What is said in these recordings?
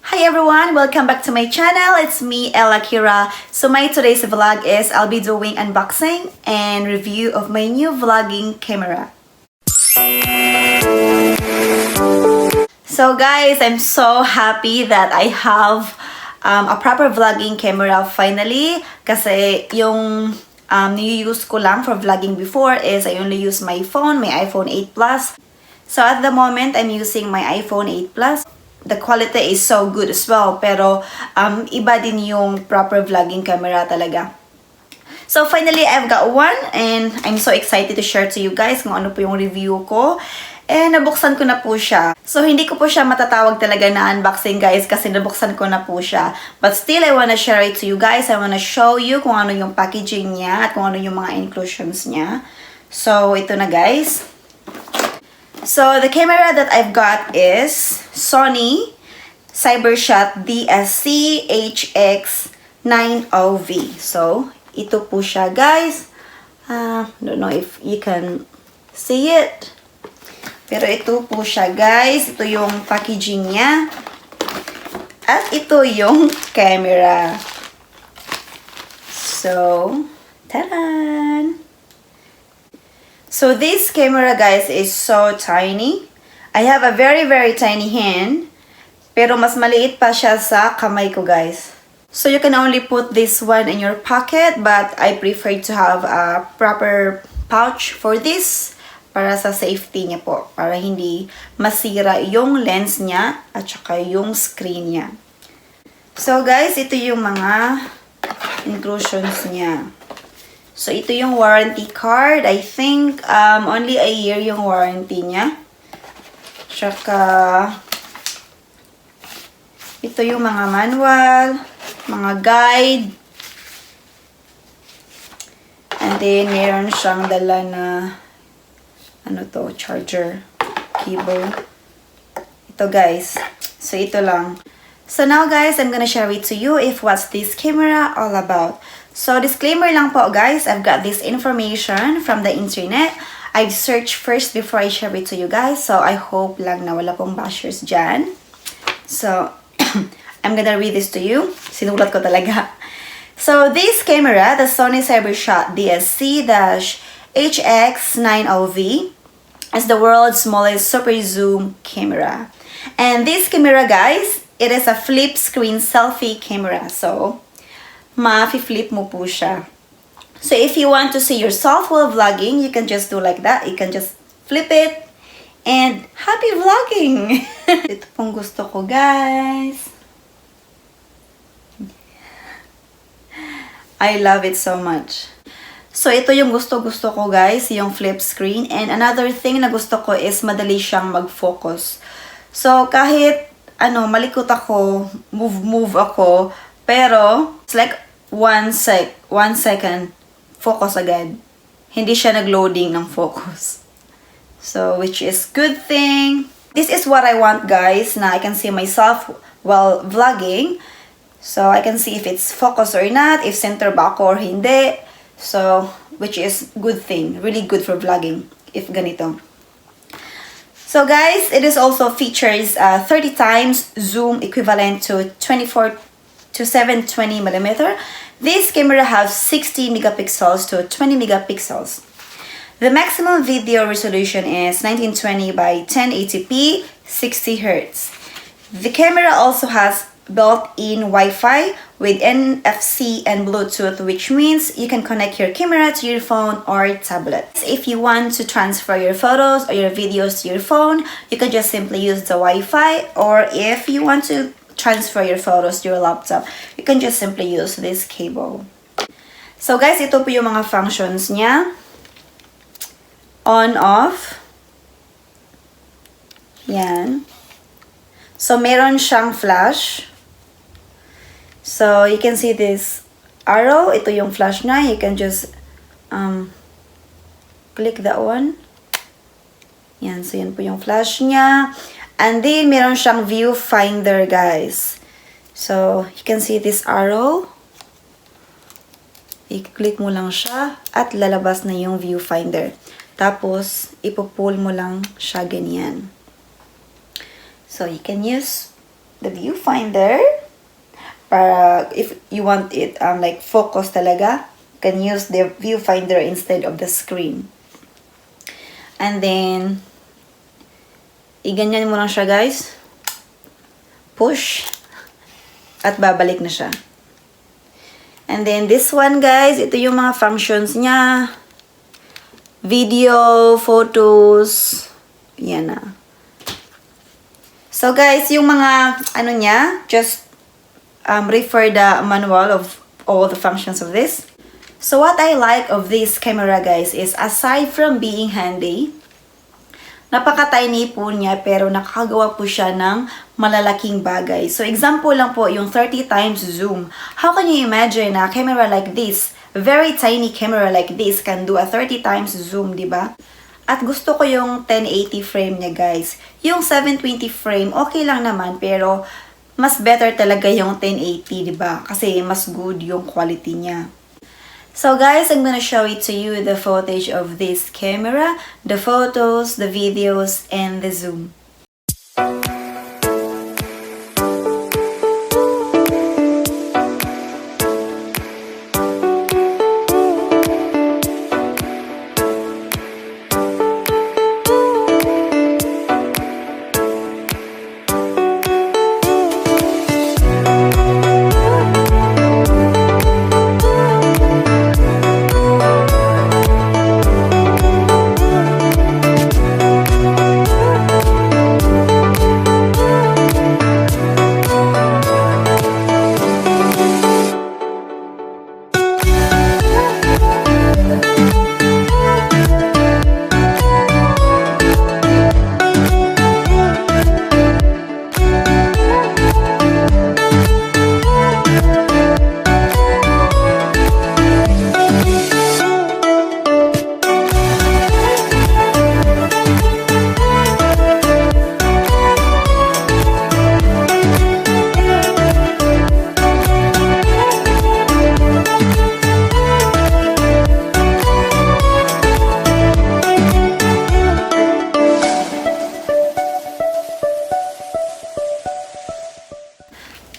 Hi everyone! Welcome back to my channel. It's me, Ella Kira. So my today's vlog is I'll be doing unboxing and review of my new vlogging camera. So guys, I'm so happy that I have a proper vlogging camera finally. Kasi yung ni-use ko lang for vlogging before is I only use my phone, my iPhone 8 Plus. So at the moment, I'm using my iPhone 8 Plus. The quality is so good as well, pero iba din yung proper vlogging camera talaga. So finally, I've got one and I'm so excited to share to you guys kung ano po yung review ko. And nabuksan ko na po siya. So hindi ko po siya matatawag talaga na unboxing guys kasi nabuksan ko na po siya. But still, I wanna share it to you guys. I wanna show you kung ano yung packaging niya at kung ano yung mga inclusions niya. So ito na guys. So, the camera that I've got is Sony Cybershot DSC-HX90V. So, ito po siya, guys. Don't know if you can see it. Pero ito po siya, guys. Ito yung packaging niya. At ito yung camera. So, ta-da! So this camera guys is so tiny. I have a very tiny hand. Pero mas maliit pa siya sa kamay ko guys. So you can only put this one in your pocket. But I prefer to have a proper pouch for this. Para sa safety niya po. Para hindi masira yung lens niya at saka yung screen niya. So guys, ito yung mga inclusions niya. So, ito yung warranty card. I think only a year yung warranty niya. Tsaka, ito yung mga manual, mga guide. And then, meron siyang dala na, charger, cable. Ito guys. So, ito lang. So, now guys, I'm gonna share it to you if what's this camera all about. So, disclaimer lang po guys, I've got this information from the internet. I've searched first before I share it to you guys. So, I hope lang na wala pong bashers dyan. So, I'm gonna read this to you. Sinulat ko talaga. So, this camera, the Sony Cybershot DSC-HX90V, is the world's smallest super zoom camera. And this camera guys, it is a flip screen selfie camera. So, ma-flip mo po siya. So, if you want to see yourself while vlogging, you can just do like that. You can just flip it. And happy vlogging! Ito pong gusto ko, guys. I love it so much. So, ito yung gusto-gusto ko, guys. Yung flip screen. And another thing na gusto ko is madali siyang mag-focus. So, kahit malikot ako, move ako, pero it's like 1 second focus agad. Hindi siya nag-loading ng focus. So, which is good thing. This is what I want, guys, na I can see myself while vlogging. So, I can see if it's focus or not, if center ba ako or hindi. So, which is good thing. Really good for vlogging, if ganito. So, guys, it is also features 30 times zoom equivalent to 24 to 720mm. This camera has 60 megapixels to 20 megapixels. The maximum video resolution is 1920 by 1080p, 60 Hz. The camera also has built-in Wi-Fi with NFC and Bluetooth, which means you can connect your camera to your phone or tablet. If you want to transfer your photos or your videos to your phone, you can just simply use the Wi-Fi, or if you want to transfer your photos to your laptop, you can just simply use this cable. So guys, ito po yung mga functions niya. On, off. Yan. So, meron siyang flash. So, you can see this arrow. Ito yung flash niya. You can just click that one. Yan. So, yan po yung flash niya. And then, meron siyang viewfinder, guys. So, you can see this arrow. I-click mo lang siya at lalabas na yung viewfinder. Tapos, ipo-pull mo lang siya ganyan. So, you can use the viewfinder. Para if you want it like focus talaga, you can use the viewfinder instead of the screen. And then iganyan mo lang siya, guys. Push at babalik na siya. And then this one, guys, ito yung mga functions niya. Video, photos, yan na. So guys, yung mga ano niya, just refer the manual of all the functions of this. So what I like of this camera, guys, is aside from being handy, napaka-tiny po niya pero nakakagawa po siya ng malalaking bagay. So example lang po yung 30 times zoom. How can you imagine a camera like this, a very tiny camera like this can do a 30 times zoom, di ba? At gusto ko yung 1080 frame niya, guys. Yung 720 frame, okay lang naman pero mas better talaga yung 1080, di ba? Kasi mas good yung quality niya. So guys, I'm gonna show it to you the footage of this camera, the photos, the videos, and the zoom.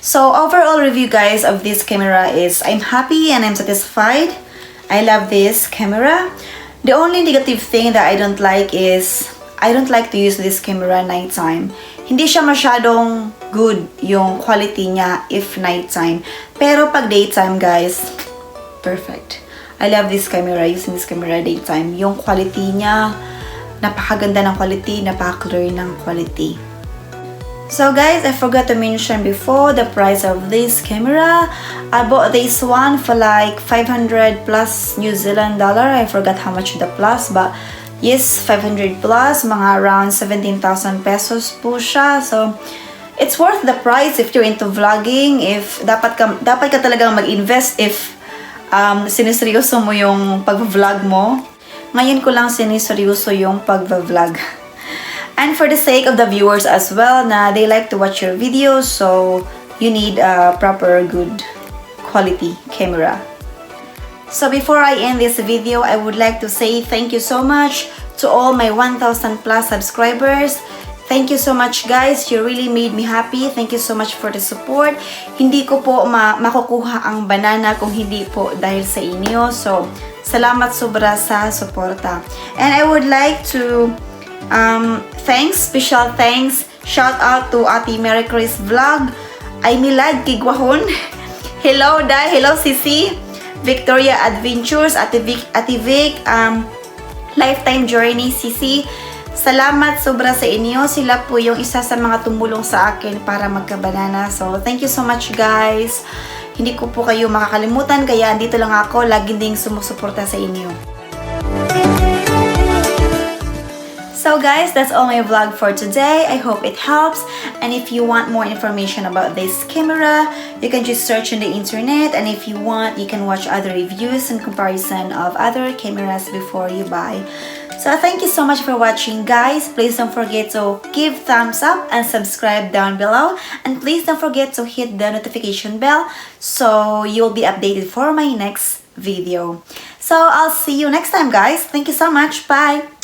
So overall review, guys, of this camera is I'm happy and I'm satisfied. I love this camera. The only negative thing that I don't like is I don't like to use this camera nighttime. Hindi siya masyadong good yung quality niya if nighttime. Pero pag daytime, guys, perfect. I love this camera, using this camera daytime. Yung quality niya, napakaganda ng quality, napaka-clear ng quality. So guys, I forgot to mention before the price of this camera. I bought this one for like 500 plus New Zealand dollar. I forgot how much the plus, but yes, 500 plus, mga around 17,000 pesos po siya. So it's worth the price if you're into vlogging. If dapat ka talagang mag-invest if siniseryoso mo yung pag-vlog mo. Ngayon ko lang siniseryoso yung pag-vlog. And for the sake of the viewers as well, na they like to watch your videos, so you need a proper good quality camera. So before I end this video, I would like to say thank you so much to all my 1,000 plus subscribers. Thank you so much, guys. You really made me happy. Thank you so much for the support. Hindi ko po makukuha ang banana kung hindi po dahil sa inyo. So salamat sobra sa suporta. And I would like to special thanks, shout out to Ate Mary Chris Vlog, ay Milad Kigwahon, hello Day, hello Sisi, Victoria Adventures, Ate Vic, Lifetime Journey Sisi. Salamat sobra sa inyo, sila po yung isa sa mga tumulong sa akin para magka-banana. So thank you so much, guys. Hindi ko po kayo makakalimutan, kaya andito lang ako, lagi ding sumusuporta sa inyo. So guys, that's all my vlog for today. I hope it helps. And if you want more information about this camera, you can just search on the internet. And if you want, you can watch other reviews and comparison of other cameras before you buy. So thank you so much for watching, guys. Please don't forget to give thumbs up and subscribe down below. And please don't forget to hit the notification bell so you'll be updated for my next video. So I'll see you next time, guys. Thank you so much. Bye.